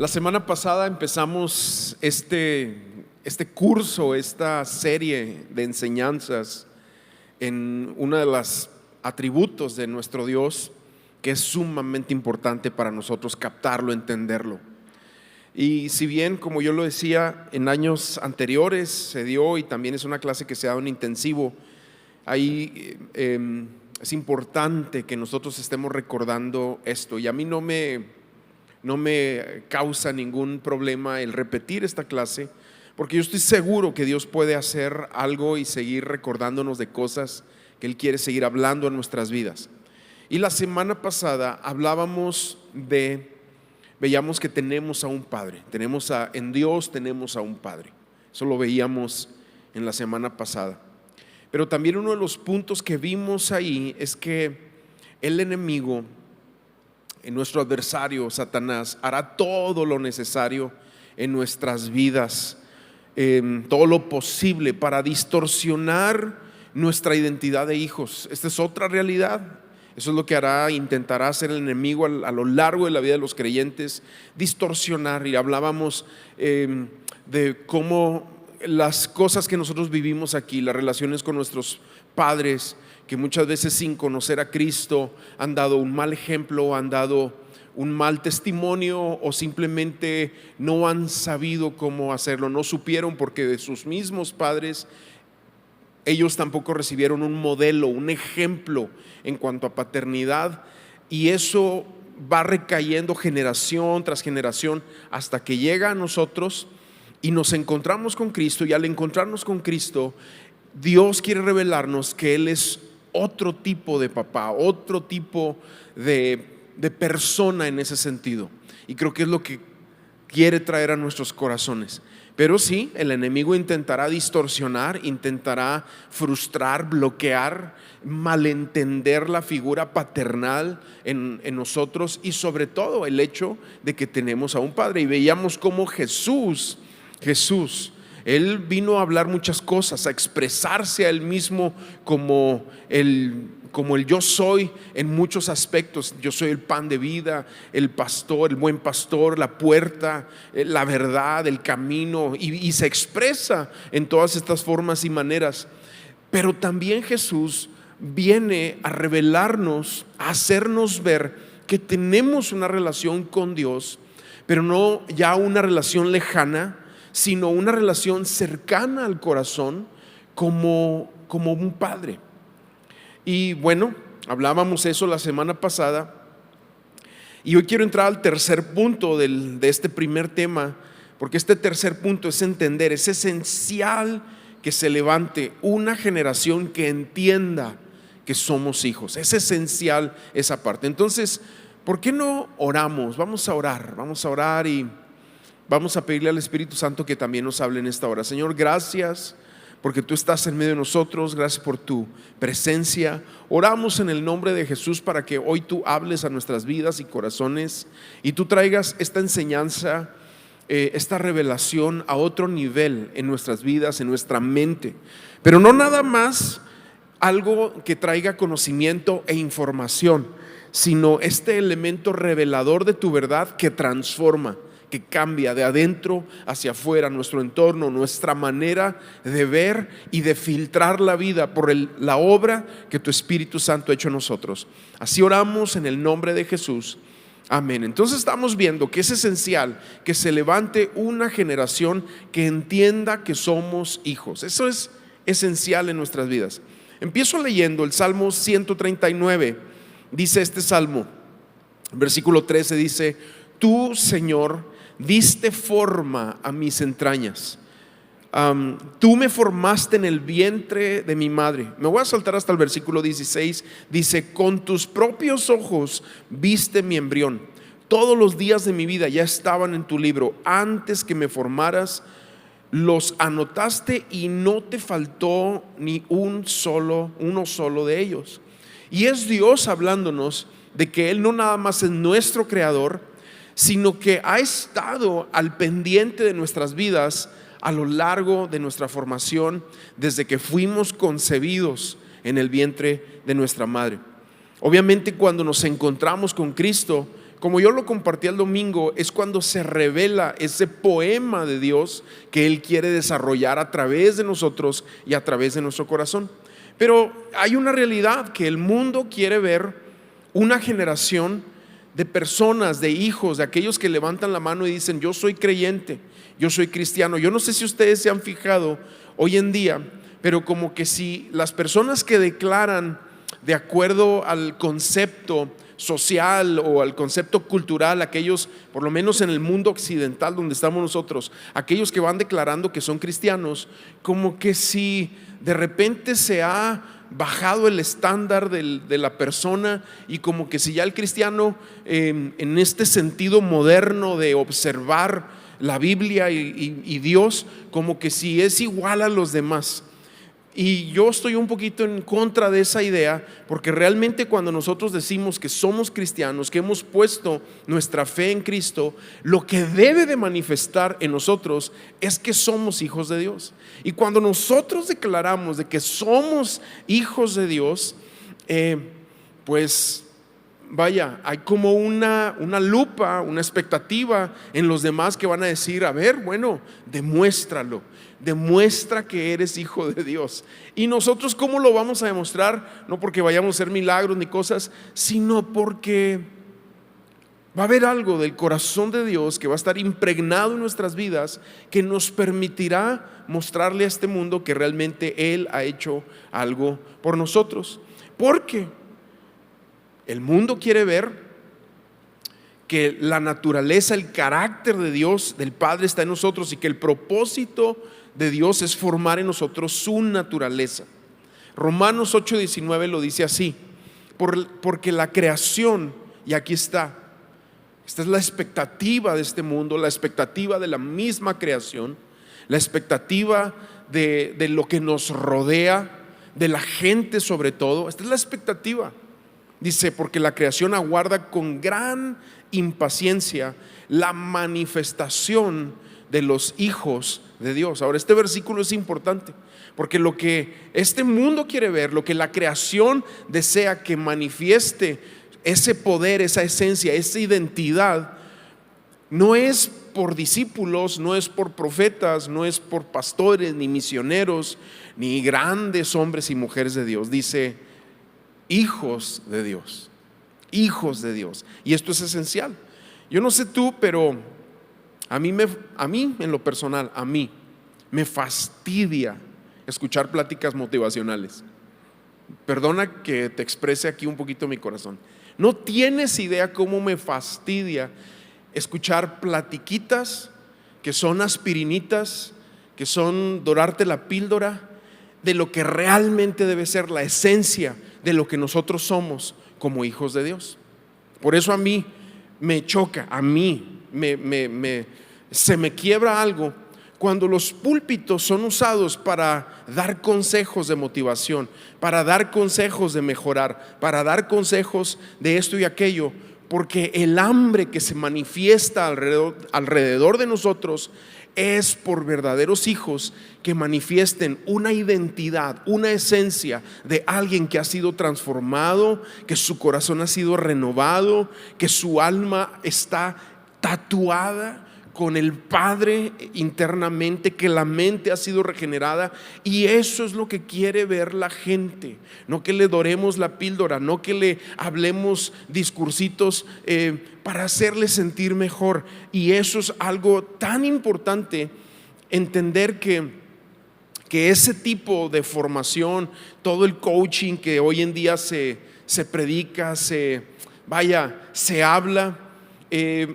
La semana pasada empezamos este curso, esta serie de enseñanzas en uno de los atributos de nuestro Dios que es sumamente importante para nosotros captarlo, entenderlo. Y si bien, como yo lo decía, en años anteriores se dio, y también es una clase que se da en intensivo, ahí es importante que nosotros estemos recordando esto. Y a mí no me causa ningún problema el repetir esta clase, porque yo estoy seguro que Dios puede hacer algo y seguir recordándonos de cosas que Él quiere seguir hablando en nuestras vidas. Y la semana pasada veíamos que tenemos a un Padre, en Dios tenemos a un Padre. Eso lo veíamos en la semana pasada. Pero también uno de los puntos que vimos ahí es que el enemigo, nuestro adversario Satanás, hará todo lo necesario en nuestras vidas, todo lo posible para distorsionar nuestra identidad de hijos. Esta es otra realidad. Eso es lo que intentará hacer el enemigo a lo largo de la vida de los creyentes, distorsionar. Y hablábamos de cómo las cosas que nosotros vivimos aquí, las relaciones con nuestros padres, que muchas veces sin conocer a Cristo han dado un mal ejemplo, han dado un mal testimonio, o simplemente no han sabido cómo hacerlo, no supieron, porque de sus mismos padres ellos tampoco recibieron un modelo, un ejemplo en cuanto a paternidad, y eso va recayendo generación tras generación hasta que llega a nosotros y nos encontramos con Cristo. Y al encontrarnos con Cristo, Dios quiere revelarnos que Él es otro tipo de papá, otro tipo de persona en ese sentido, y creo que es lo que quiere traer a nuestros corazones. Pero sí, el enemigo intentará distorsionar, intentará frustrar, bloquear, malentender la figura paternal en nosotros, y sobre todo el hecho de que tenemos a un Padre. Y veíamos cómo Jesús, Él vino a hablar muchas cosas, a expresarse a Él mismo como el yo soy en muchos aspectos. Yo soy el pan de vida, el pastor, el buen pastor, la puerta, la verdad, el camino, y se expresa en todas estas formas y maneras. Pero también Jesús viene a revelarnos, a hacernos ver que tenemos una relación con Dios, pero no ya una relación lejana, sino una relación cercana al corazón, como un padre. Y bueno, hablábamos eso la semana pasada, y hoy quiero entrar al tercer punto de este primer tema, porque este tercer punto es entender, es esencial que se levante una generación que entienda que somos hijos. Es esencial esa parte. Entonces, ¿por qué no oramos? Vamos a orar y vamos a pedirle al Espíritu Santo que también nos hable en esta hora. Señor, gracias porque tú estás en medio de nosotros, gracias por tu presencia. Oramos en el nombre de Jesús para que hoy tú hables a nuestras vidas y corazones, y tú traigas esta enseñanza, esta revelación a otro nivel en nuestras vidas, en nuestra mente. Pero no nada más algo que traiga conocimiento e información, sino este elemento revelador de tu verdad que transforma, que cambia de adentro hacia afuera nuestro entorno, nuestra manera de ver y de filtrar la vida por la obra que tu Espíritu Santo ha hecho en nosotros. Así oramos en el nombre de Jesús. Amén. Entonces estamos viendo que es esencial que se levante una generación que entienda que somos hijos. Eso es esencial en nuestras vidas. Empiezo leyendo el Salmo 139. Dice este salmo, versículo 13, dice: Tú, Señor, diste forma a mis entrañas. Tú me formaste en el vientre de mi madre. Me voy a saltar hasta el versículo 16. Dice: Con tus propios ojos viste mi embrión. Todos los días de mi vida ya estaban en tu libro. Antes que me formaras, los anotaste, y no te faltó ni uno solo de ellos. Y es Dios hablándonos de que Él no nada más es nuestro creador, sino que ha estado al pendiente de nuestras vidas a lo largo de nuestra formación, desde que fuimos concebidos en el vientre de nuestra madre. Obviamente, cuando nos encontramos con Cristo, como yo lo compartí el domingo, es cuando se revela ese poema de Dios que Él quiere desarrollar a través de nosotros y a través de nuestro corazón. Pero hay una realidad, que el mundo quiere ver una generación de personas, de hijos, de aquellos que levantan la mano y dicen: yo soy creyente, yo soy cristiano. Yo no sé si ustedes se han fijado hoy en día, pero como que si las personas que declaran de acuerdo al concepto social o al concepto cultural, aquellos, por lo menos en el mundo occidental donde estamos nosotros, aquellos que van declarando que son cristianos, como que si de repente se ha bajado el estándar de la persona, y como que si ya el cristiano en este sentido moderno de observar la Biblia y Dios, como que si es igual a los demás. Y yo estoy un poquito en contra de esa idea, porque realmente cuando nosotros decimos que somos cristianos, que hemos puesto nuestra fe en Cristo, lo que debe de manifestar en nosotros es que somos hijos de Dios. Y cuando nosotros declaramos de que somos hijos de Dios, pues vaya, hay como una lupa, una expectativa en los demás que van a decir: a ver, bueno, demuéstralo. Demuestra que eres hijo de Dios. Y nosotros, ¿cómo lo vamos a demostrar? No porque vayamos a hacer milagros ni cosas, sino porque va a haber algo del corazón de Dios que va a estar impregnado en nuestras vidas, que nos permitirá mostrarle a este mundo que realmente Él ha hecho algo por nosotros. Porque el mundo quiere ver que la naturaleza, el carácter de Dios, del Padre, está en nosotros, y que el propósito de Dios es formar en nosotros su naturaleza. Romanos 8:19 lo dice así: porque la creación, y aquí está, esta es la expectativa de este mundo, la expectativa de la misma creación, la expectativa de lo que nos rodea, de la gente sobre todo. Esta es la expectativa. Dice: porque la creación aguarda con gran impaciencia la manifestación de los hijos de Dios. Ahora, este versículo es importante, porque lo que este mundo quiere ver, lo que la creación desea que manifieste, ese poder, esa esencia, esa identidad, no es por discípulos, no es por profetas, no es por pastores, ni misioneros, ni grandes hombres y mujeres de Dios. Dice: hijos de Dios, hijos de Dios. Y esto es esencial. Yo no sé tú, pero a mí en lo personal, a mí me fastidia escuchar pláticas motivacionales. Perdona que te exprese aquí un poquito mi corazón. No tienes idea cómo me fastidia escuchar platiquitas que son aspirinitas, que son dorarte la píldora de lo que realmente debe ser la esencia de lo que nosotros somos como hijos de Dios. Por eso a mí me choca, a mí se me quiebra algo cuando los púlpitos son usados para dar consejos de motivación, para dar consejos de mejorar, para dar consejos de esto y aquello, porque el hambre que se manifiesta alrededor de nosotros es por verdaderos hijos que manifiesten una identidad, una esencia de alguien que ha sido transformado, que su corazón ha sido renovado, que su alma está tatuada con el Padre internamente, que la mente ha sido regenerada. Y eso es lo que quiere ver la gente. No que le doremos la píldora, no que le hablemos discursitos para hacerle sentir mejor. Y eso es algo tan importante, entender que ese tipo de formación, todo el coaching que hoy en día se predica, se habla,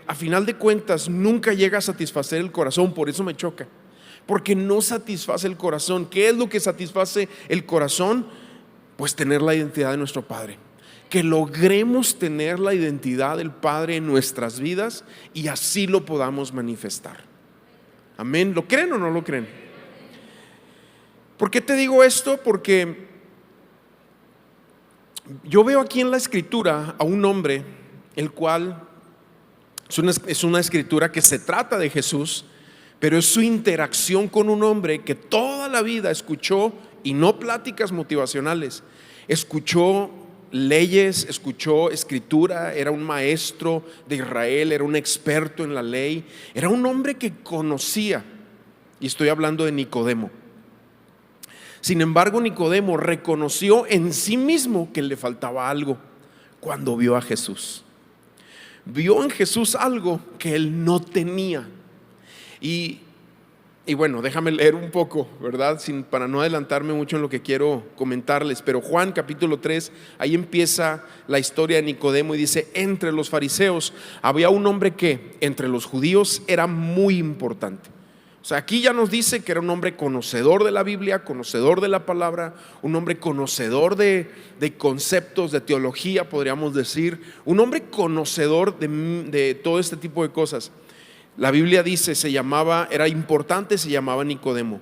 a final de cuentas nunca llega a satisfacer el corazón. Por eso me choca, porque no satisface el corazón. ¿Qué es lo que satisface el corazón? Pues tener la identidad de nuestro Padre, que logremos tener la identidad del Padre en nuestras vidas y así lo podamos manifestar. Amén. ¿Lo creen o no lo creen? ¿Por qué te digo esto? Porque yo veo aquí en la escritura a un hombre, el cual es una escritura que se trata de Jesús, pero es su interacción con un hombre que toda la vida escuchó, y no pláticas motivacionales, escuchó leyes, escuchó escritura, era un maestro de Israel, era un experto en la ley, era un hombre que conocía, y estoy hablando de Nicodemo. Sin embargo, Nicodemo reconoció en sí mismo que le faltaba algo cuando vio a Jesús. Vio en Jesús algo que él no tenía. Y bueno, déjame leer un poco, ¿verdad? Para no adelantarme mucho en lo que quiero comentarles. Pero Juan capítulo 3, ahí empieza la historia de Nicodemo y dice: entre los fariseos había un hombre que entre los judíos era muy importante. O sea, aquí ya nos dice que era un hombre conocedor de la Biblia, conocedor de la palabra, un hombre conocedor de conceptos, de teología, podríamos decir, un hombre conocedor de todo este tipo de cosas. La Biblia dice, era importante, se llamaba Nicodemo.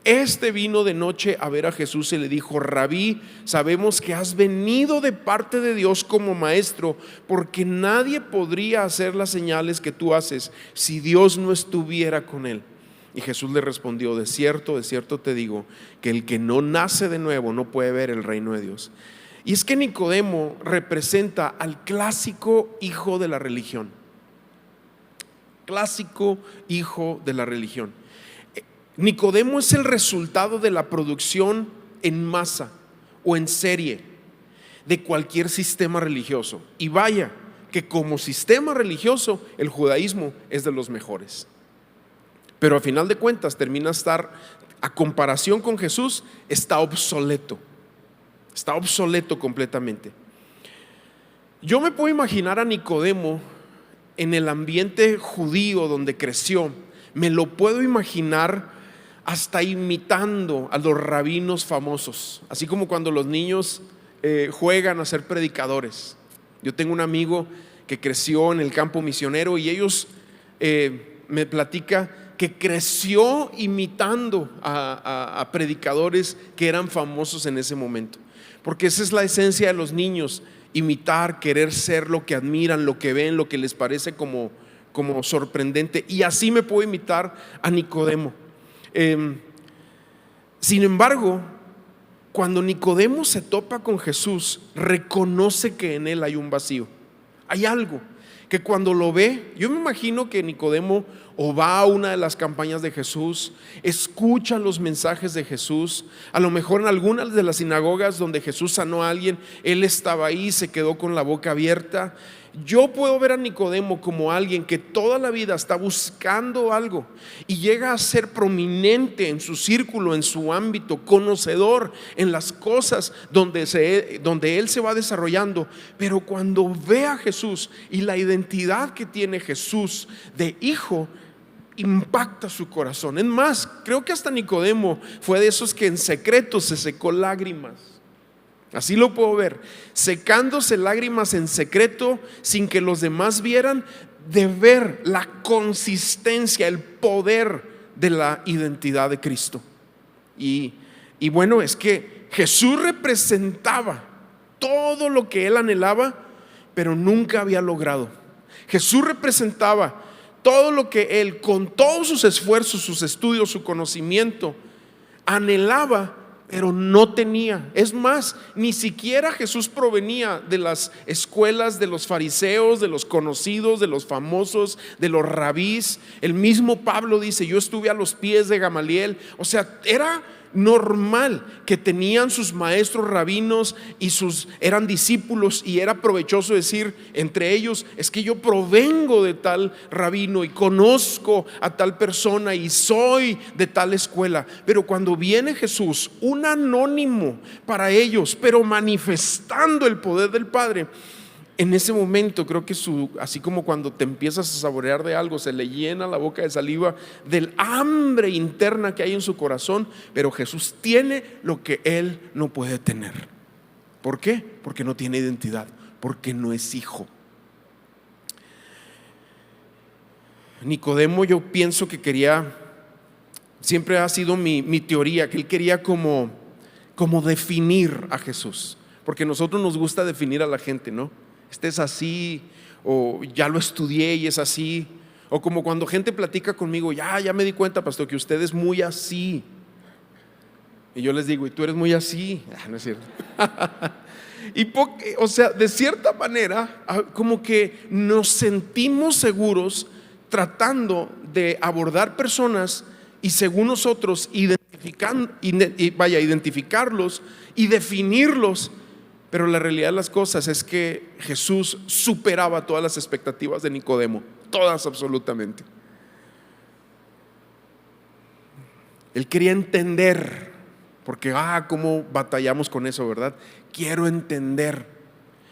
Este vino de noche a ver a Jesús y le dijo: Rabí, sabemos que has venido de parte de Dios como maestro, porque nadie podría hacer las señales que tú haces si Dios no estuviera con él. Y Jesús le respondió: de cierto te digo, que el que no nace de nuevo no puede ver el reino de Dios. Y es que Nicodemo representa al clásico hijo de la religión. Clásico hijo de la religión. Nicodemo es el resultado de la producción en masa o en serie de cualquier sistema religioso. Y vaya que como sistema religioso el judaísmo es de los mejores. Pero a final de cuentas termina a comparación con Jesús, está obsoleto completamente. Yo me puedo imaginar a Nicodemo en el ambiente judío donde creció. Me lo puedo imaginar hasta imitando a los rabinos famosos, así como cuando los niños juegan a ser predicadores. Yo tengo un amigo que creció en el campo misionero y ellos me platica que creció imitando a predicadores que eran famosos en ese momento, porque esa es la esencia de los niños: imitar, querer ser lo que admiran, lo que ven, lo que les parece como sorprendente. Y así me puedo imitar a Nicodemo. Sin embargo, cuando Nicodemo se topa con Jesús, reconoce que en él hay un vacío, hay algo que cuando lo ve, yo me imagino que Nicodemo o va a una de las campañas de Jesús, escucha los mensajes de Jesús. A lo mejor en algunas de las sinagogas donde Jesús sanó a alguien, él estaba ahí, se quedó con la boca abierta. Yo puedo ver a Nicodemo como alguien que toda la vida está buscando algo y llega a ser prominente en su círculo, en su ámbito, conocedor en las cosas donde él se va desarrollando. Pero cuando ve a Jesús y la identidad que tiene Jesús de hijo, impacta su corazón. Es más, creo que hasta Nicodemo fue de esos que en secreto se secó lágrimas. Así lo puedo ver, secándose lágrimas en secreto sin que los demás vieran, de ver la consistencia, el poder de la identidad de Cristo. Y bueno, es que Jesús representaba todo lo que él anhelaba, pero nunca había logrado. Jesús representaba todo lo que él, con todos sus esfuerzos, sus estudios, su conocimiento, anhelaba, pero no tenía. Es más, ni siquiera Jesús provenía de las escuelas de los fariseos, de los conocidos, de los famosos, de los rabís. El mismo Pablo dice: yo estuve a los pies de Gamaliel. O sea, era normal que tenían sus maestros rabinos y eran discípulos, y era provechoso decir entre ellos: es que yo provengo de tal rabino y conozco a tal persona y soy de tal escuela. Pero cuando viene Jesús, un anónimo para ellos, pero manifestando el poder del Padre, en ese momento creo que así como cuando te empiezas a saborear de algo, se le llena la boca de saliva del hambre interna que hay en su corazón. Pero Jesús tiene lo que él no puede tener. ¿Por qué? Porque no tiene identidad, porque no es hijo. Nicodemo, yo pienso que siempre ha sido mi teoría, que él quería como definir a Jesús, porque a nosotros nos gusta definir a la gente, ¿no? Este es así, o ya lo estudié y es así. O como cuando gente platica conmigo: ya me di cuenta, pastor, que usted es muy así. Y yo les digo: ¿y tú eres muy así? No es cierto. O sea, de cierta manera, como que nos sentimos seguros tratando de abordar personas y según nosotros identificarlos y definirlos. Pero la realidad de las cosas es que Jesús superaba todas las expectativas de Nicodemo, todas absolutamente. Él quería entender, porque cómo batallamos con eso, ¿verdad? Quiero entender.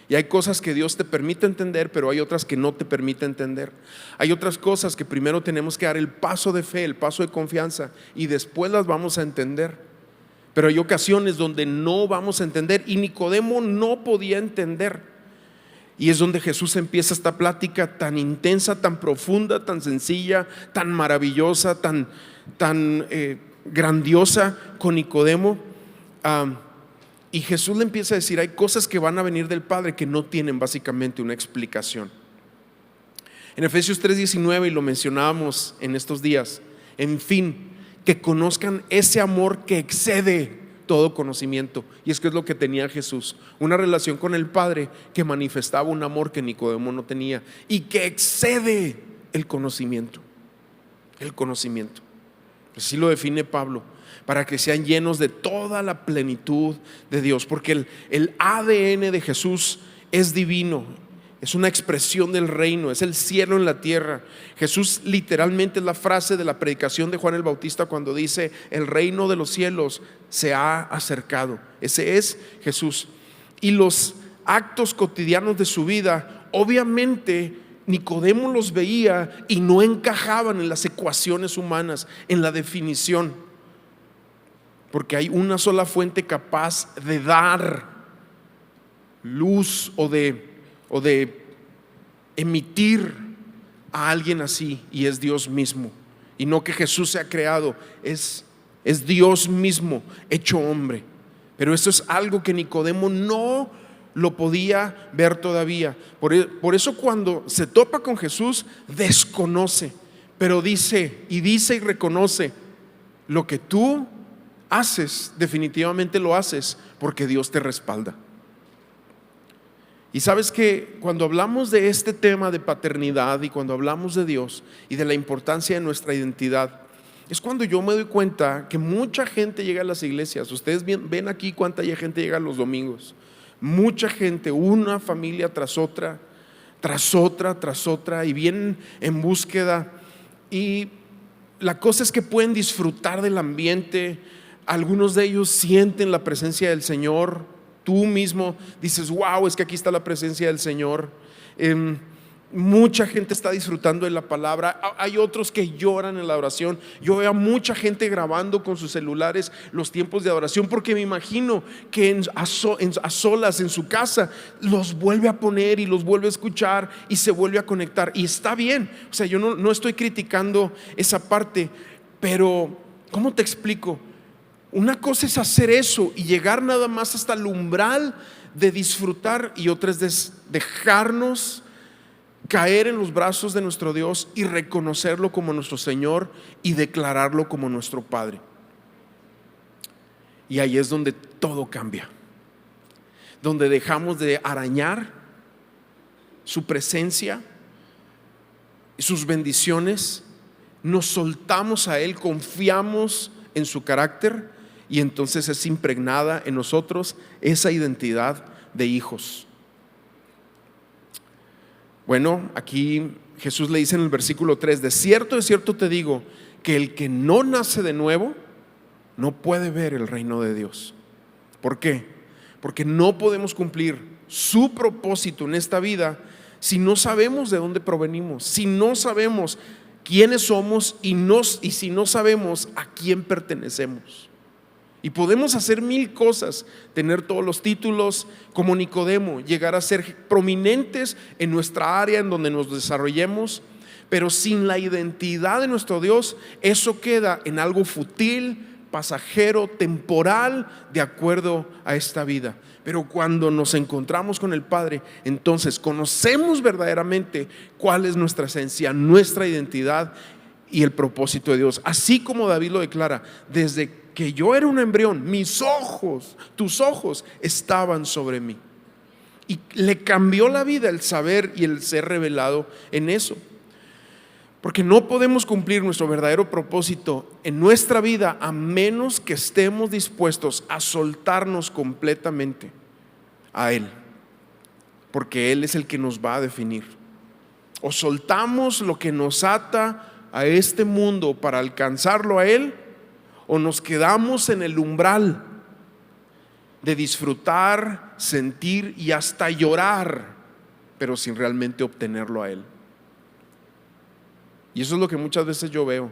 Y hay cosas que Dios te permite entender, pero hay otras que no te permite entender. Hay otras cosas que primero tenemos que dar el paso de fe, el paso de confianza, y después las vamos a entender. Pero hay ocasiones donde no vamos a entender, y Nicodemo no podía entender. Y es donde Jesús empieza esta plática tan intensa, tan profunda, tan sencilla, tan maravillosa, tan grandiosa con Nicodemo. Y Jesús le empieza a decir: hay cosas que van a venir del Padre que no tienen básicamente una explicación. En Efesios 3:19, y lo mencionábamos en estos días, en fin, que conozcan ese amor que excede todo conocimiento. Y es que es lo que tenía Jesús, una relación con el Padre que manifestaba un amor que Nicodemo no tenía y que excede el conocimiento. El conocimiento. Así lo define Pablo, para que sean llenos de toda la plenitud de Dios, porque el ADN de Jesús es divino, es una expresión del reino, es el cielo en la tierra. Jesús literalmente es la frase de la predicación de Juan el Bautista cuando dice: el reino de los cielos se ha acercado. Ese es Jesús. Y los actos cotidianos de su vida, obviamente Nicodemo los veía y no encajaban en las ecuaciones humanas, en la definición, porque hay una sola fuente capaz de dar luz o de emitir a alguien así, y es Dios mismo. Y no que Jesús se ha creado, es Dios mismo hecho hombre. Pero eso es algo que Nicodemo no lo podía ver todavía. Por eso cuando se topa con Jesús, desconoce, pero dice y reconoce: lo que tú haces, definitivamente lo haces porque Dios te respalda. Y sabes que cuando hablamos de este tema de paternidad, y cuando hablamos de Dios y de la importancia de nuestra identidad, es cuando yo me doy cuenta que mucha gente llega a las iglesias. Ustedes ven aquí cuánta gente llega los domingos. Mucha gente, una familia tras otra, y vienen en búsqueda. Y la cosa es que pueden disfrutar del ambiente. Algunos de ellos sienten la presencia del Señor. Tú mismo dices: wow, es que aquí está la presencia del Señor. Mucha gente está disfrutando de la palabra. Hay otros que lloran en la adoración. Yo veo a mucha gente grabando con sus celulares los tiempos de adoración, porque me imagino que a solas en su casa los vuelve a poner y los vuelve a escuchar y se vuelve a conectar. Y está bien, o sea, yo no estoy criticando esa parte, pero ¿cómo te explico? Una cosa es hacer eso y llegar nada más hasta el umbral de disfrutar, y otra es dejarnos caer en los brazos de nuestro Dios y reconocerlo como nuestro Señor y declararlo como nuestro Padre. Y ahí es donde todo cambia, donde dejamos de arañar su presencia y sus bendiciones, nos soltamos a Él, confiamos en su carácter, y entonces es impregnada en nosotros esa identidad de hijos. Bueno, aquí Jesús le dice en el versículo 3: de cierto te digo, que el que no nace de nuevo no puede ver el reino de Dios. ¿Por qué? Porque no podemos cumplir su propósito en esta vida si no sabemos de dónde provenimos, si no sabemos quiénes somos y si no sabemos a quién pertenecemos. Y podemos hacer mil cosas, tener todos los títulos como Nicodemo, llegar a ser prominentes en nuestra área en donde nos desarrollemos, pero sin la identidad de nuestro Dios, eso queda en algo fútil, pasajero, temporal, de acuerdo a esta vida. Pero cuando nos encontramos con el Padre, entonces conocemos verdaderamente cuál es nuestra esencia, nuestra identidad y el propósito de Dios. Así como David lo declara: desde que yo era un embrión, mis ojos, tus ojos estaban sobre mí. Y le cambió la vida el saber y el ser revelado en eso. Porque no podemos cumplir nuestro verdadero propósito en nuestra vida a menos que estemos dispuestos a soltarnos completamente a Él. Porque Él es el que nos va a definir. O soltamos lo que nos ata a este mundo para alcanzarlo a Él, o nos quedamos en el umbral de disfrutar, sentir y hasta llorar, pero sin realmente obtenerlo a Él. Y eso es lo que muchas veces yo veo,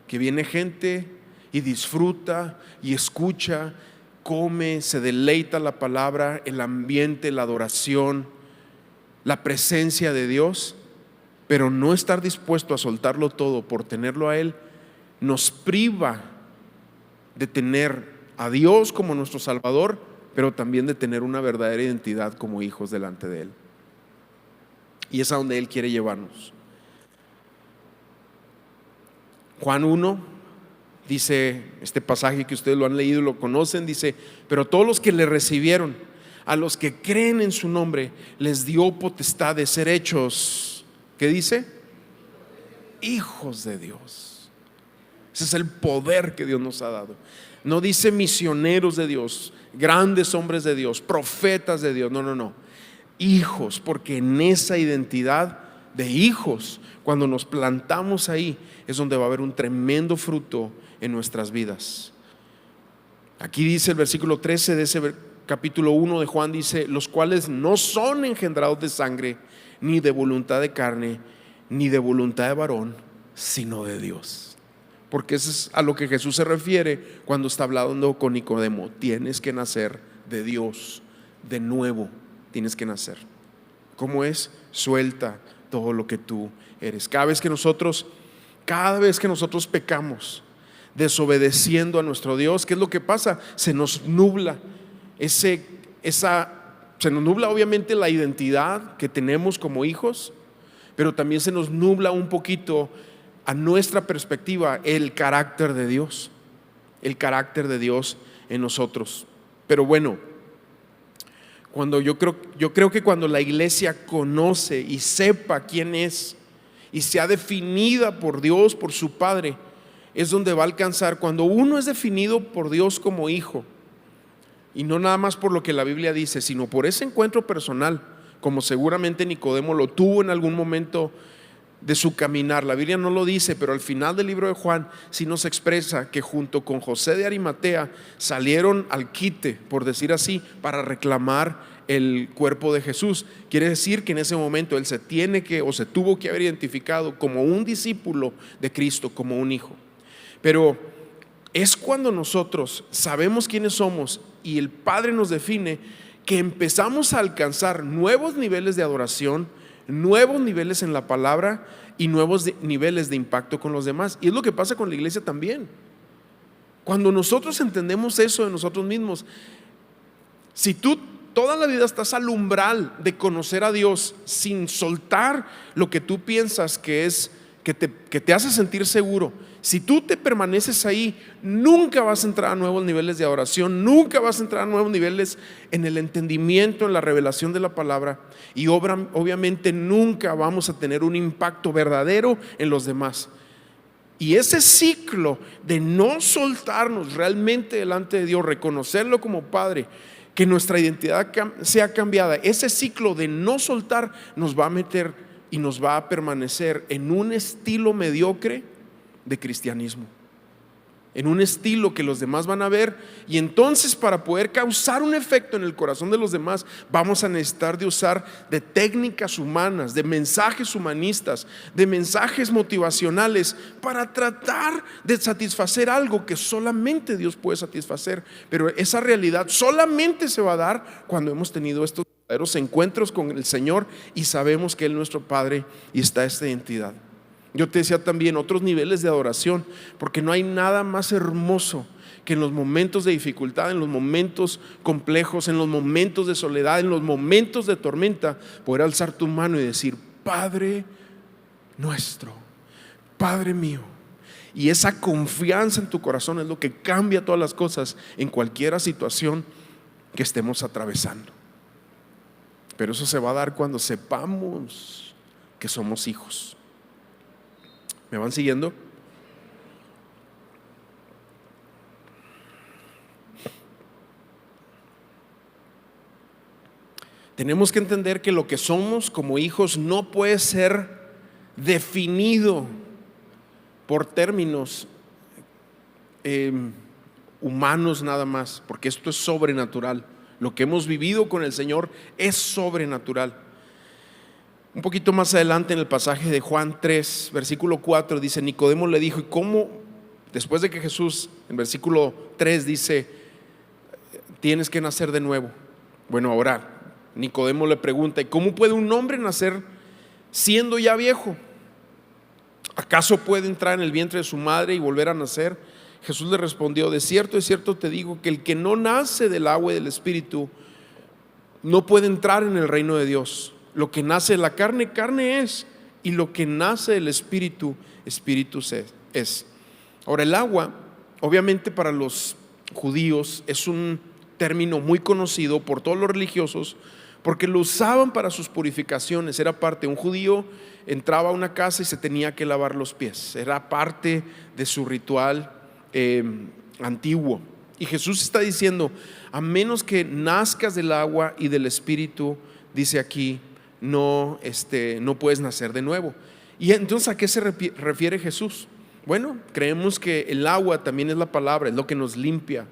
que viene gente y disfruta y escucha, come, se deleita la palabra, el ambiente, la adoración, la presencia de Dios, pero no estar dispuesto a soltarlo todo por tenerlo a Él, nos priva de tener a Dios como nuestro Salvador, pero también de tener una verdadera identidad como hijos delante de Él. Y es a donde Él quiere llevarnos. Juan 1 dice, este pasaje que ustedes lo han leído y lo conocen, dice: pero todos los que le recibieron, a los que creen en su nombre, les dio potestad de ser hechos, ¿qué dice? Hijos de Dios. Ese es el poder que Dios nos ha dado. No dice misioneros de Dios, grandes hombres de Dios, profetas de Dios, no. Hijos, porque en esa identidad de hijos, cuando nos plantamos ahí, es donde va a haber un tremendo fruto en nuestras vidas. Aquí dice el versículo 13 de ese capítulo 1 de Juan, dice: los cuales no son engendrados de sangre, ni de voluntad de carne, ni de voluntad de varón, sino de Dios. Porque eso es a lo que Jesús se refiere cuando está hablando con Nicodemo: tienes que nacer de Dios, de nuevo tienes que nacer. ¿Cómo es? Suelta todo lo que tú eres. Cada vez que nosotros pecamos, desobedeciendo a nuestro Dios, ¿qué es lo que pasa? Se nos nubla se nos nubla obviamente la identidad que tenemos como hijos, pero también se nos nubla un poquito a nuestra perspectiva el carácter de Dios en nosotros. Pero bueno, yo creo que cuando la iglesia conoce y sepa quién es y sea definida por Dios, por su Padre, es donde va a alcanzar. Cuando uno es definido por Dios como hijo, y no nada más por lo que la Biblia dice, sino por ese encuentro personal, como seguramente Nicodemo lo tuvo en algún momento de su caminar. La Biblia no lo dice, pero al final del libro de Juan sí nos expresa que junto con José de Arimatea salieron al quite, por decir así, para reclamar el cuerpo de Jesús. Quiere decir que en ese momento él se tuvo que haber identificado como un discípulo de Cristo, como un hijo. Pero es cuando nosotros sabemos quiénes somos y el Padre nos define, que empezamos a alcanzar nuevos niveles de adoración, nuevos niveles en la palabra y nuevos niveles de impacto con los demás. Y es lo que pasa con la iglesia también. Cuando nosotros entendemos eso de nosotros mismos, si tú toda la vida estás al umbral de conocer a Dios sin soltar lo que tú piensas que es, que te hace sentir seguro, si tú te permaneces ahí, nunca vas a entrar a nuevos niveles de adoración, nunca vas a entrar a nuevos niveles en el entendimiento, en la revelación de la palabra, y obviamente nunca vamos a tener un impacto verdadero en los demás. Y ese ciclo de no soltarnos realmente delante de Dios, reconocerlo como Padre, que nuestra identidad sea cambiada, ese ciclo de no soltar nos va a meter y nos va a permanecer en un estilo mediocre de cristianismo, en un estilo que los demás van a ver. Y entonces, para poder causar un efecto en el corazón de los demás, vamos a necesitar de usar de técnicas humanas, de mensajes humanistas, de mensajes motivacionales, para tratar de satisfacer algo que solamente Dios puede satisfacer. Pero esa realidad solamente se va a dar cuando hemos tenido estos verdaderos encuentros con el Señor y sabemos que Él es nuestro Padre y está esta identidad. Yo te decía también otros niveles de adoración, porque no hay nada más hermoso que en los momentos de dificultad, en los momentos complejos, en los momentos de soledad, en los momentos de tormenta, poder alzar tu mano y decir: Padre nuestro, Padre mío. Y esa confianza en tu corazón es lo que cambia todas las cosas en cualquier situación que estemos atravesando. pero eso se va a dar cuando sepamos que somos hijos. ¿Me van siguiendo? Tenemos que entender que lo que somos como hijos no puede ser definido por términos humanos nada más, porque esto es sobrenatural. Lo que hemos vivido con el Señor es sobrenatural. Un poquito más adelante en el pasaje de Juan 3, versículo 4, dice: Nicodemo le dijo, ¿y cómo? Después de que Jesús, en versículo 3 dice, tienes que nacer de nuevo. Bueno, ahora Nicodemo le pregunta, ¿y cómo puede un hombre nacer siendo ya viejo? ¿Acaso puede entrar en el vientre de su madre y volver a nacer? Jesús le respondió, de cierto te digo que el que no nace del agua y del Espíritu no puede entrar en el reino de Dios. Lo que nace de la carne, carne es, y lo que nace del Espíritu, Espíritu es. Ahora, el agua, obviamente para los judíos, es un término muy conocido por todos los religiosos, porque lo usaban para sus purificaciones. Era parte, un judío entraba a una casa y se tenía que lavar los pies, era parte de su ritual antiguo. Y Jesús está diciendo, a menos que nazcas del agua y del Espíritu, dice aquí, no puedes nacer de nuevo. Y entonces, ¿a qué se refiere Jesús? Bueno, creemos que el agua también es la palabra, es lo que nos limpia,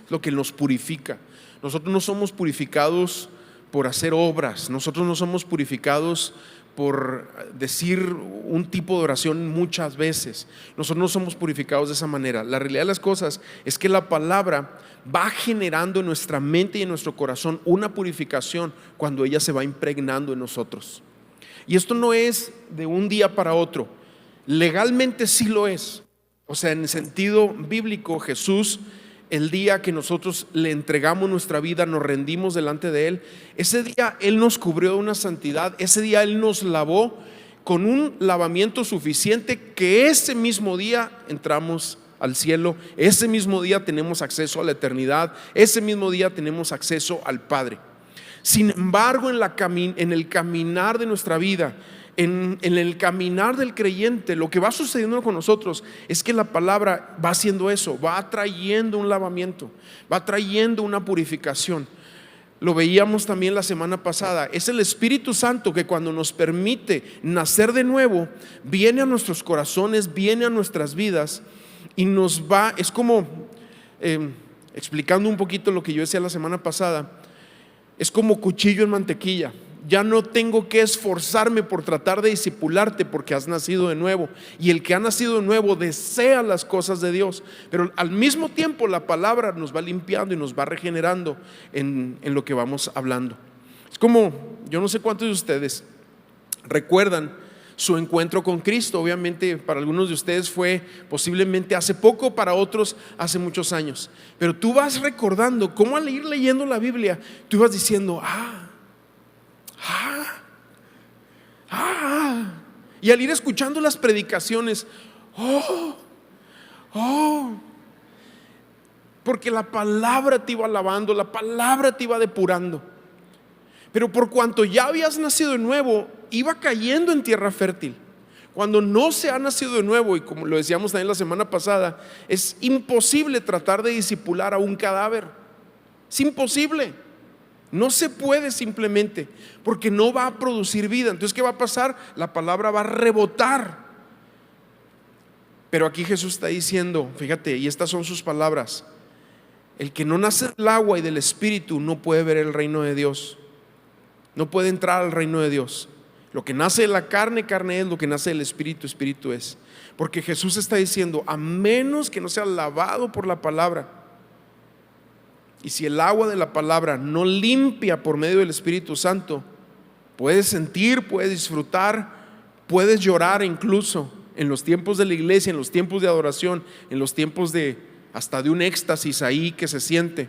lo que nos purifica. Nosotros no somos purificados por hacer obras, nosotros no somos purificados por decir un tipo de oración muchas veces. Nosotros no somos purificados de esa manera. La realidad de las cosas es que la palabra va generando en nuestra mente y en nuestro corazón una purificación cuando ella se va impregnando en nosotros. Y esto no es de un día para otro. Legalmente sí lo es. O sea, en el sentido bíblico, Jesús, el día que nosotros le entregamos nuestra vida, nos rendimos delante de Él, ese día Él nos cubrió de una santidad, ese día Él nos lavó con un lavamiento suficiente que ese mismo día entramos al cielo, ese mismo día tenemos acceso a la eternidad, ese mismo día tenemos acceso al Padre. Sin embargo, en el caminar de nuestra vida, en el caminar del creyente, lo que va sucediendo con nosotros es que la palabra va haciendo eso, va trayendo un lavamiento, va trayendo una purificación. Lo veíamos también la semana pasada. Es el Espíritu Santo que cuando nos permite nacer de nuevo, viene a nuestros corazones, viene a nuestras vidas y nos va, es como explicando un poquito lo que yo decía la semana pasada, es como cuchillo en mantequilla. Ya no tengo que esforzarme por tratar de discipularte porque has nacido de nuevo. Y el que ha nacido de nuevo desea las cosas de Dios. Pero al mismo tiempo la palabra nos va limpiando y nos va regenerando en lo que vamos hablando. Es como, yo no sé cuántos de ustedes recuerdan su encuentro con Cristo. Obviamente para algunos de ustedes fue posiblemente hace poco, para otros hace muchos años. Pero tú vas recordando cómo al ir leyendo la Biblia, tú vas diciendo, y al ir escuchando las predicaciones, porque la palabra te iba lavando, la palabra te iba depurando. Pero por cuanto ya habías nacido de nuevo, iba cayendo en tierra fértil. Cuando no se ha nacido de nuevo, y como lo decíamos también la semana pasada, es imposible tratar de discipular a un cadáver. Es imposible. No se puede simplemente, porque no va a producir vida. Entonces, ¿qué va a pasar? La palabra va a rebotar. Pero aquí Jesús está diciendo, fíjate, y estas son sus palabras: el que no nace del agua y del Espíritu no puede ver el reino de Dios, no puede entrar al reino de Dios. Lo que nace de la carne, carne es; lo que nace del Espíritu, Espíritu es. Porque Jesús está diciendo, a menos que no sea lavado por la palabra, y si el agua de la palabra no limpia por medio del Espíritu Santo, puedes sentir, puedes disfrutar, puedes llorar incluso en los tiempos de la iglesia, en los tiempos de adoración, en los tiempos hasta de un éxtasis ahí que se siente,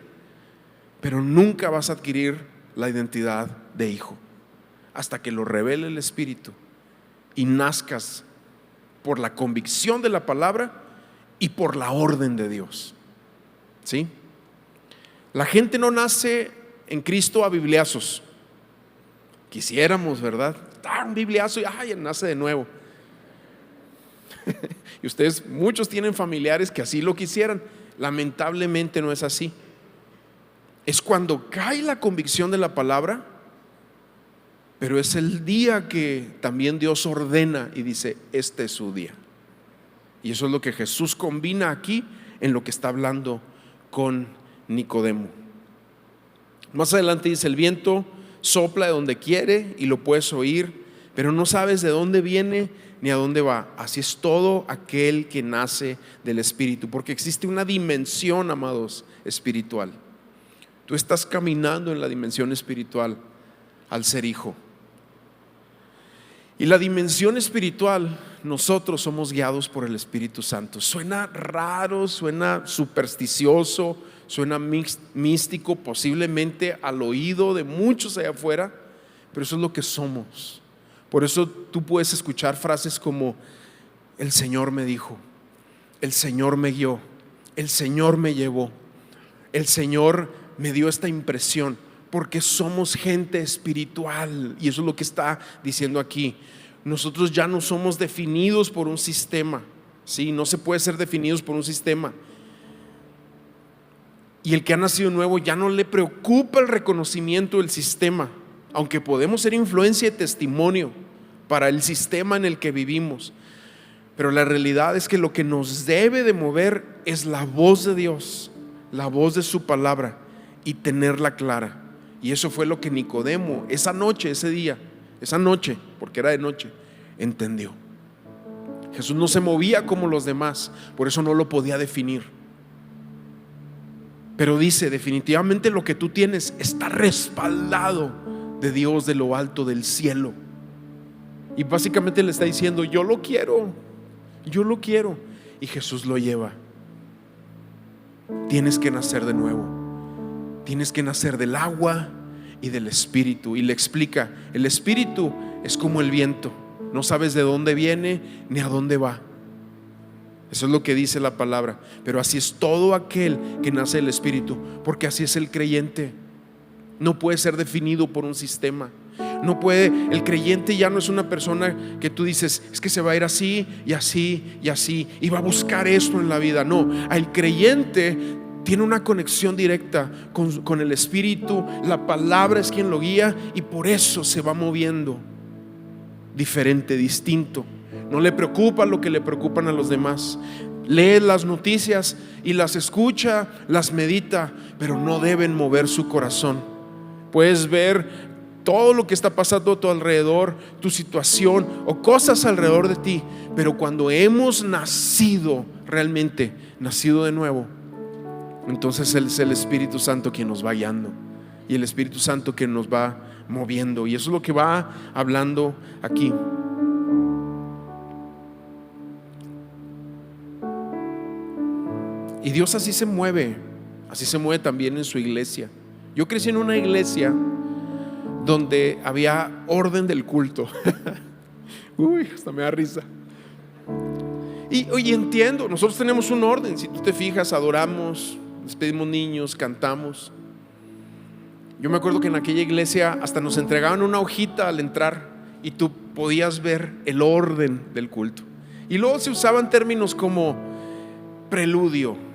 pero nunca vas a adquirir la identidad de hijo hasta que lo revele el Espíritu y nazcas por la convicción de la palabra y por la orden de Dios. ¿Sí? La gente no nace en Cristo a bibliazos. Quisiéramos, ¿verdad? Un bibliazo y ¡ay! Nace de nuevo. Y ustedes, muchos tienen familiares que así lo quisieran. Lamentablemente no es así. Es cuando cae la convicción de la palabra, pero es el día que también Dios ordena y dice: este es su día. Y eso es lo que Jesús combina aquí en lo que está hablando con Nicodemo. Más adelante dice: el viento sopla de donde quiere y lo puedes oír, pero no sabes de dónde viene ni a dónde va. Así es todo aquel que nace del Espíritu, porque existe una dimensión, amados, espiritual. Tú estás caminando en la dimensión espiritual al ser hijo. Y la dimensión espiritual, nosotros somos guiados por el Espíritu Santo. Suena raro, suena supersticioso, suena místico, posiblemente al oído de muchos allá afuera, pero eso es lo que somos. Por eso tú puedes escuchar frases como: el Señor me dijo, el Señor me guió, el Señor me llevó, el Señor me dio esta impresión, porque somos gente espiritual. Y eso es lo que está diciendo aquí. Nosotros ya no somos definidos por un sistema, ¿sí? No se puede ser definidos por un sistema. Y el que ha nacido nuevo ya no le preocupa el reconocimiento del sistema, aunque podemos ser influencia y testimonio para el sistema en el que vivimos. Pero la realidad es que lo que nos debe de mover es la voz de Dios, la voz de su palabra, y tenerla clara. Y eso fue lo que Nicodemo esa noche, ese día, esa noche, porque era de noche, entendió. Jesús no se movía como los demás, por eso no lo podía definir. Pero dice: definitivamente lo que tú tienes está respaldado de Dios, de lo alto del cielo. Y básicamente le está diciendo: yo lo quiero, yo lo quiero. Y Jesús lo lleva. Tienes que nacer de nuevo. Tienes que nacer del agua y del Espíritu. Y le explica: el Espíritu es como el viento, no sabes de dónde viene ni a dónde va. Eso es lo que dice la palabra. Pero así es todo aquel que nace del Espíritu, porque así es el creyente. No puede ser definido por un sistema. No puede, el creyente ya no es una persona que tú dices: es que se va a ir así y así y así y va a buscar esto en la vida. No, el creyente tiene una conexión directa con el Espíritu. La palabra es quien lo guía, y por eso se va moviendo diferente, distinto. No le preocupa lo que le preocupan a los demás. Lee las noticias y las escucha, las medita, pero no deben mover su corazón. Puedes ver todo lo que está pasando a tu alrededor, tu situación o cosas alrededor de ti, pero cuando hemos nacido realmente, nacido de nuevo, entonces es el Espíritu Santo quien nos va guiando, y el Espíritu Santo quien nos va moviendo. Y eso es lo que va hablando aquí. Y Dios así se mueve también en su iglesia. Yo crecí en una iglesia donde había orden del culto. Uy, hasta me da risa. Y entiendo, nosotros tenemos un orden. Si tú te fijas, adoramos, despedimos niños, cantamos. Yo me acuerdo que en aquella iglesia hasta nos entregaban una hojita al entrar, y tú podías ver el orden del culto. Y luego se usaban términos como preludio.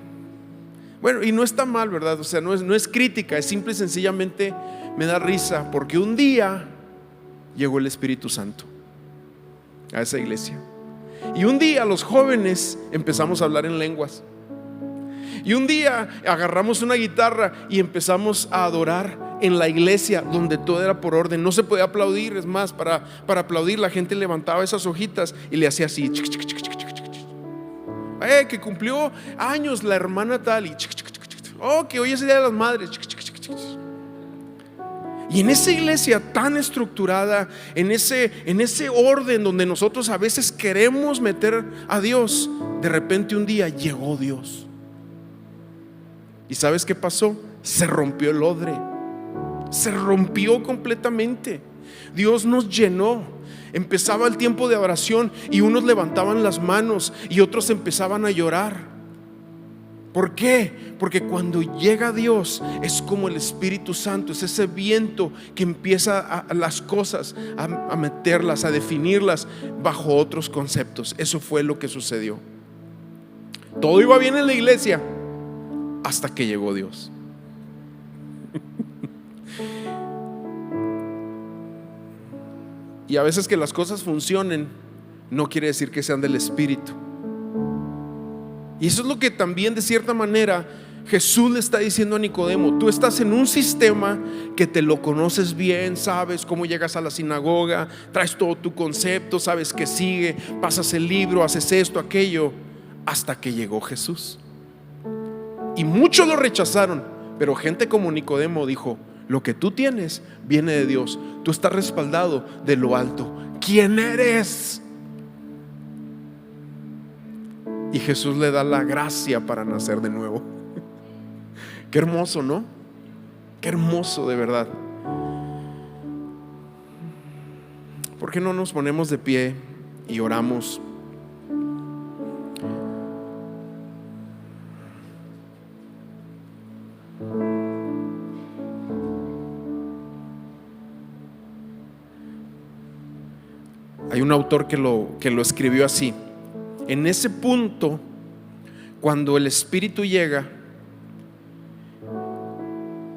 Bueno, y no está mal, ¿verdad? O sea, no es crítica, es simple y sencillamente me da risa, porque un día llegó el Espíritu Santo a esa iglesia, y un día los jóvenes empezamos a hablar en lenguas, y un día agarramos una guitarra y empezamos a adorar en la iglesia, donde todo era por orden. No se podía aplaudir, es más, para aplaudir la gente levantaba esas hojitas y le hacía así: que cumplió años la hermana tal, y que hoy es el Día de las Madres. Y en esa iglesia tan estructurada, en ese orden donde nosotros a veces queremos meter a Dios, de repente un día llegó Dios. ¿Y sabes qué pasó? Se rompió el odre, se rompió completamente. Dios nos llenó. Empezaba el tiempo de oración y unos levantaban las manos y otros empezaban a llorar. ¿Por qué? Porque cuando llega Dios es como el Espíritu Santo, es ese viento que empieza a las cosas, a meterlas, a definirlas bajo otros conceptos. Eso fue lo que sucedió. Todo iba bien en la iglesia hasta que llegó Dios. Y a veces que las cosas funcionen no quiere decir que sean del Espíritu. Y eso es lo que también de cierta manera Jesús le está diciendo a Nicodemo. Tú estás en un sistema que te lo conoces bien, sabes cómo llegas a la sinagoga, traes todo tu concepto, sabes que sigue, pasas el libro, haces esto, aquello, hasta que llegó Jesús. Y muchos lo rechazaron, pero gente como Nicodemo dijo: lo que tú tienes viene de Dios, tú estás respaldado de lo alto. ¿Quién eres? Y Jesús le da la gracia para nacer de nuevo. Qué hermoso, ¿no? Qué hermoso, de verdad. ¿Por qué no nos ponemos de pie y oramos? Hay un autor que lo escribió así: en ese punto, cuando el Espíritu llega,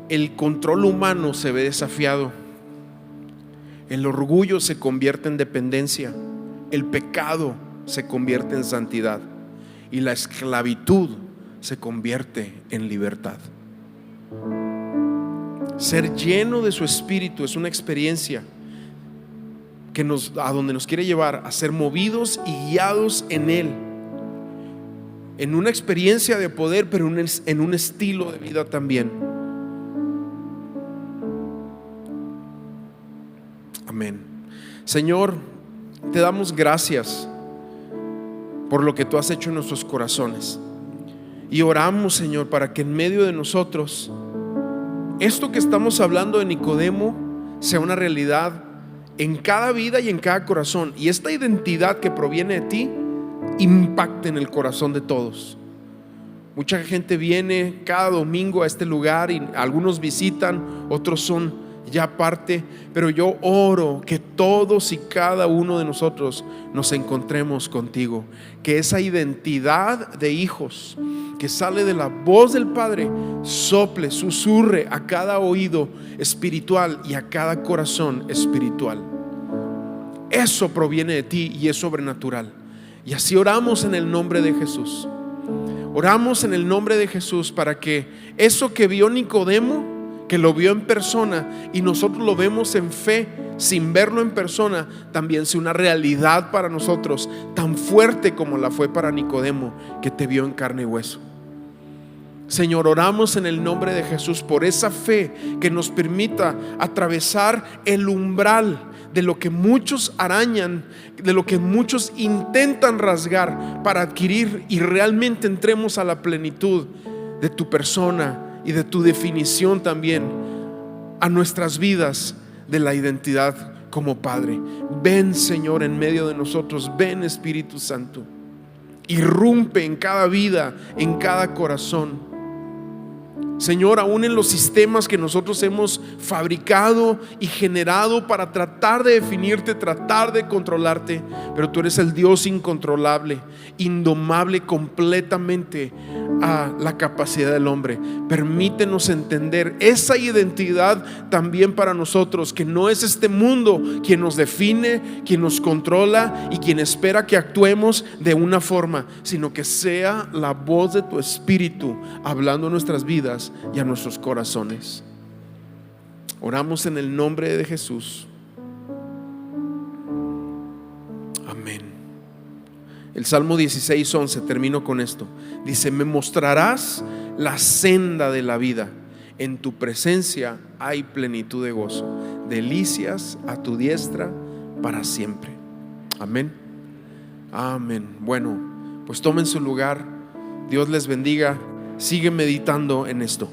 el control humano se ve desafiado, el orgullo se convierte en dependencia, el pecado se convierte en santidad y la esclavitud se convierte en libertad. Ser lleno de su Espíritu es una experiencia que a donde nos quiere llevar, a ser movidos y guiados en Él, en una experiencia de poder, pero en un estilo de vida también. Amén. Señor, te damos gracias por lo que tú has hecho en nuestros corazones, y oramos, Señor, para que en medio de nosotros esto que estamos hablando de Nicodemo sea una realidad en cada vida y en cada corazón, y esta identidad que proviene de ti impacte en el corazón de todos. Mucha gente viene cada domingo a este lugar y algunos visitan, otros son ya parte, pero yo oro que todos y cada uno de nosotros nos encontremos contigo, que esa identidad de hijos que sale de la voz del Padre sople, susurre a cada oído espiritual y a cada corazón espiritual. Eso proviene de ti y es sobrenatural. Y así oramos en el nombre de Jesús. Oramos en el nombre de Jesús para que eso que vio Nicodemo, que lo vio en persona y nosotros lo vemos en fe sin verlo en persona, también sea una realidad para nosotros, tan fuerte como la fue para Nicodemo, que te vio en carne y hueso. Señor, oramos en el nombre de Jesús por esa fe que nos permita atravesar el umbral de lo que muchos arañan, de lo que muchos intentan rasgar para adquirir, y realmente entremos a la plenitud de tu persona y de tu definición también a nuestras vidas de la identidad como Padre. Ven, Señor, en medio de nosotros. Ven, Espíritu Santo, irrumpe en cada vida, en cada corazón. Señor, aún en los sistemas que nosotros hemos fabricado y generado para tratar de definirte, tratar de controlarte, pero tú eres el Dios incontrolable, indomable completamente a la capacidad del hombre. Permítenos entender esa identidad también para nosotros, que no es este mundo quien nos define, quien nos controla y quien espera que actuemos de una forma, sino que sea la voz de tu Espíritu hablando en nuestras vidas y a nuestros corazones. Oramos en el nombre de Jesús. Amén. El Salmo 16:11, termino con esto. Dice: me mostrarás la senda de la vida, en tu presencia hay plenitud de gozo, delicias a tu diestra para siempre. Amén. Amén. Bueno, pues tomen su lugar. Dios les bendiga. Sigue meditando en esto.